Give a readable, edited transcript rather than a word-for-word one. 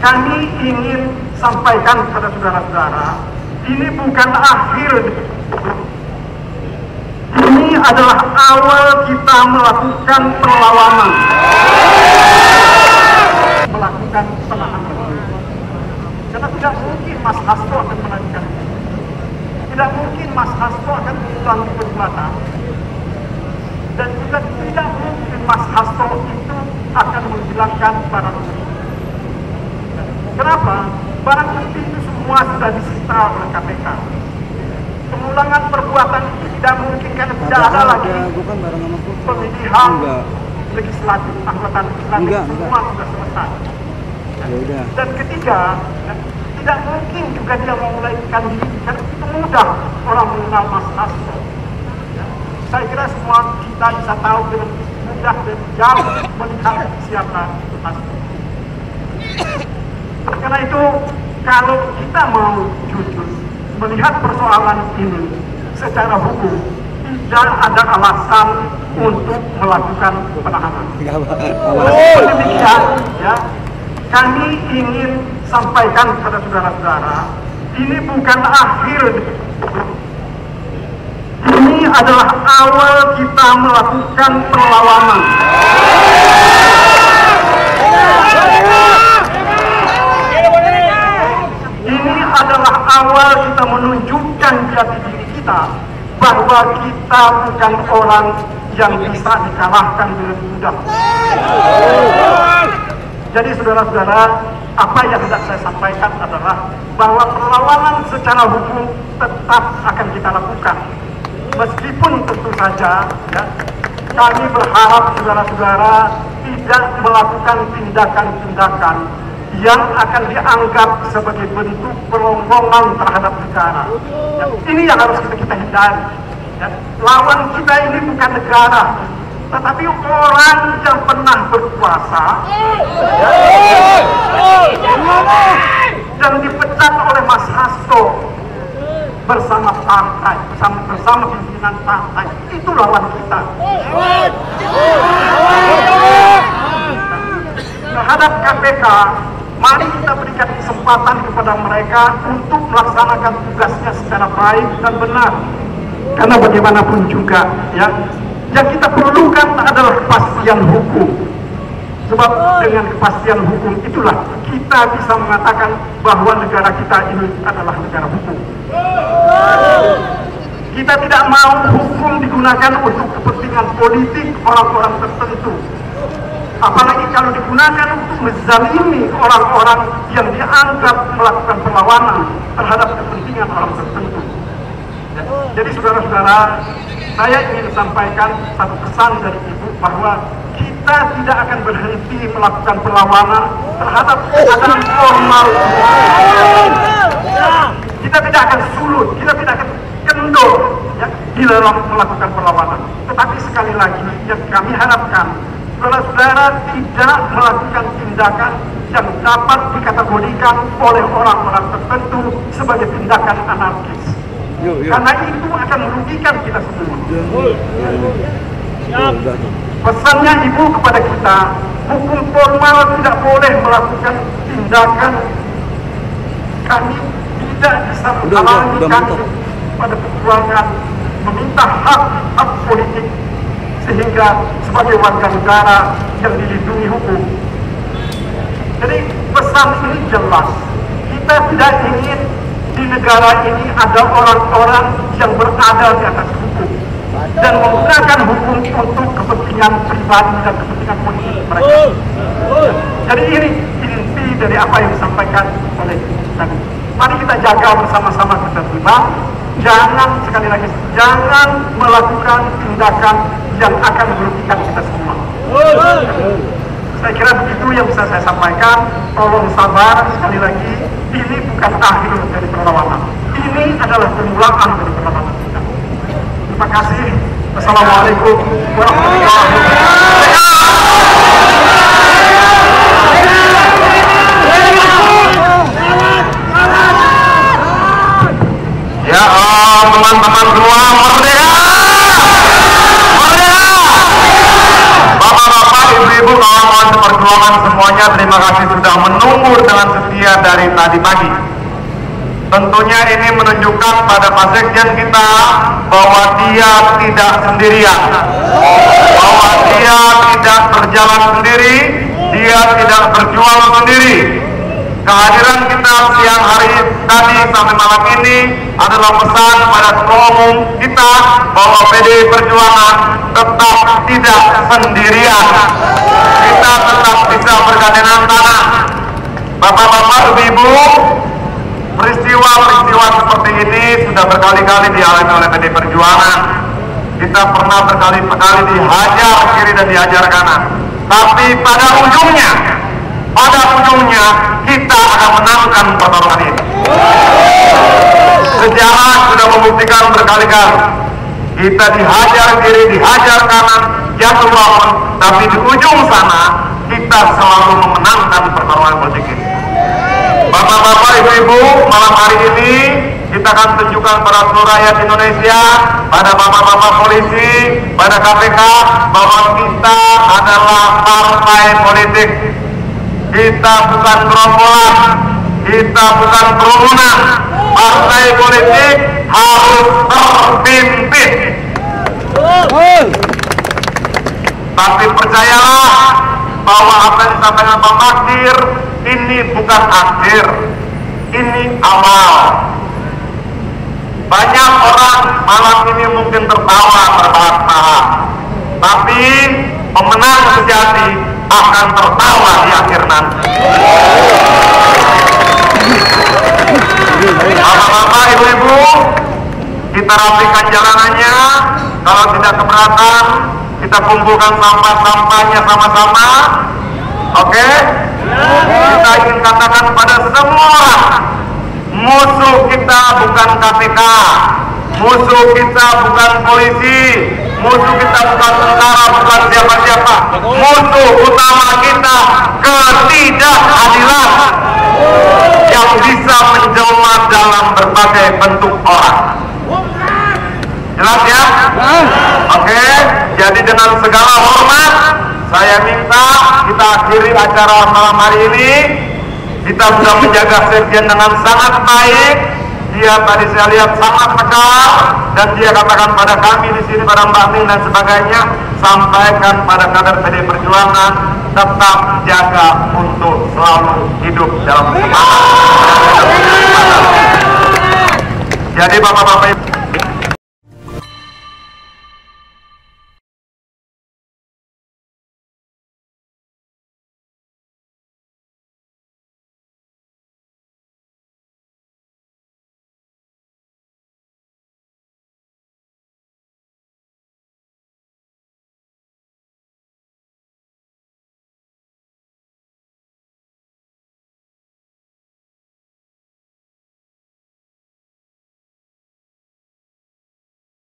kami ingin sampaikan kepada saudara-saudara, ini bukan akhir. Ini adalah awal kita melakukan perlawanan, melakukan penahanan. Karena tidak mungkin Mas Hasto akan melanjutkan itu. Tidak mungkin Mas Hasto akan mengulangi perbuatan. Dan juga tidak mungkin Mas Hasto itu akan menghilangkan barang bukti. Kenapa? Barang bukti itu semua sudah disita oleh KPK. Pengulangan perbuatan itu tidak mungkin karena tidak ada lagi pemilihan legislatif, anggota legislatif, semua sudah selesai. Dan ketiga, tidak mungkin juga dia memulaikan diri karena itu mudah orang mengenal Mas Hasto. Saya kira semua kita bisa tahu dengan mudah dan jauh melihat siapa itu Hasto. Karena itu kalau kita mau jujur melihat persoalan ini secara hukum, tidak ada alasan untuk melakukan penahanan. Demikian, ya, kami ingin sampaikan kepada saudara-saudara, ini bukan akhir. Ini adalah awal kita melakukan perlawanan. Ini adalah awal kita menunjukkan jati diri kita bahwa kita bukan orang yang bisa dikalahkan dengan mudah. Jadi saudara-saudara, apa yang hendak saya sampaikan adalah bahwa perlawanan secara hukum tetap akan kita lakukan. Meskipun tentu saja, ya, kami berharap saudara-saudara tidak melakukan tindakan-tindakan yang akan dianggap sebagai bentuk peronggongan terhadap negara. Ya, ini yang harus kita hindari. Ya, lawan kita ini bukan negara, tetapi orang yang pernah berkuasa, dan dipecat oleh Mas Hasto bersama partai, bersama pimpinan partai. Itu lawan kita. Terhadap KPK, mari kita berikan kesempatan kepada mereka untuk melaksanakan tugasnya secara baik dan benar. Karena bagaimanapun juga, ya, yang kita perlukan adalah kepastian hukum. Sebab dengan kepastian hukum itulah kita bisa mengatakan bahwa negara kita ini adalah negara hukum. Kita tidak mau hukum digunakan untuk kepentingan politik orang-orang tertentu. Apalagi kalau digunakan untuk menzalimi orang-orang yang dianggap melakukan perlawanan terhadap kepentingan orang tertentu. Jadi saudara-saudara, saya ingin sampaikan satu pesan dari Ibu bahwa kita tidak akan berhenti melakukan perlawanan terhadap keadaan formal. Kita tidak akan surut, kita tidak akan kendor, ya, di dalam melakukan perlawanan. Tetapi sekali lagi yang kami harapkan, saudara-saudara tidak melakukan tindakan yang dapat dikategorikan oleh orang-orang tertentu sebagai tindakan anarkis. Karena itu akan merugikan kita semua. Pesannya Ibu kepada kita, hukum formal tidak boleh melakukan tindakan. Kami tidak bisa menghalangi kami pada perjuangan meminta hak politik sehingga sebagai warga negara yang dilindungi hukum. Jadi pesan ini jelas, kita tidak ingin di negara ini ada orang-orang yang berada di atas hukum dan menggunakan hukum untuk kepentingan pribadi dan kepentingan politik mereka. Jadi ini inti dari apa yang disampaikan oleh tadi. Mari kita jaga bersama-sama ketertiban. Jangan, sekali lagi, jangan melakukan tindakan yang akan merugikan kita semua. Saya kira begitu yang bisa saya sampaikan. Tolong sabar, sekali lagi, ini bukan akhir dari perlawanan. Ini adalah permulaan dari perlawanan kita. Terima kasih. Wassalamualaikum warahmatullahi wabarakatuh. Ya teman-teman semua, merdeka! Merdeka! Bapak-bapak, ibu-ibu, kawan-kawan seperjuangan semuanya, terima kasih sudah menunggu menunggu dengan setia dari tadi pagi. Tentunya ini menunjukkan pada Pak Sekjen kita bahwa dia tidak sendirian, bahwa dia tidak berjalan sendiri, dia tidak berjuang sendiri. Kehadiran kita siang hari tadi sampai malam ini adalah pesan pada Ketua Umum kita bahwa PDI Perjuangan tetap tidak sendirian. Kita tetap bisa bergandengan tangan. Bapak-bapak, ibu-ibu, peristiwa-peristiwa seperti ini sudah berkali-kali dialami oleh PDI Perjuangan. Kita pernah berkali-kali dihajar kiri dan dihajar kanan. Tapi pada ujungnya kita akan menangkan pertarungan ini. Sejarah sudah membuktikan berkali-kali. Kita dihajar kiri, dihajar kanan, jatuh bangun, tapi di ujung sana kita selalu memenangkan pertarungan politik ini. Bapak-bapak, ibu-ibu, malam hari ini kita akan tunjukkan pada seluruh rakyat Indonesia, pada bapak-bapak polisi, pada KPK, bahwa kita adalah partai politik. Kita bukan gerombolan, kita bukan kerumunan. Partai politik harus terpimpin. Tapi percayalah bahwa apa yang disampaikan Pak Magdir ini bukan akhir, ini awal. Banyak orang malam ini mungkin tertawa terbahak-bahak, tapi pemenang sejati akan tertawa di akhir nanti. Bapak-bapak, ibu-ibu, kita rapikan jalanannya. Kalau tidak keberatan, kita kumpulkan sampah-sampahnya sama-sama. Oke? Kita ingin katakan pada semua orang, musuh kita bukan KPK, musuh kita bukan polisi, musuh kita bukan tentara, bukan siapa-siapa. Musuh utama kita ketidakadilan yang bisa menjelma dalam berbagai bentuk orang. Jelas ya? Oke, jadi dengan segala hormat saya minta kita akhiri acara malam hari ini. Kita sudah menjaga Sekjen dengan sangat baik. Dia tadi saya lihat sangat tegar dan dia katakan pada kami di sini, pada Mbak Min dan sebagainya, sampaikan pada kader PDI Perjuangan tetap jaga untuk selalu hidup dalam semangat. Jadi bapak-bapak,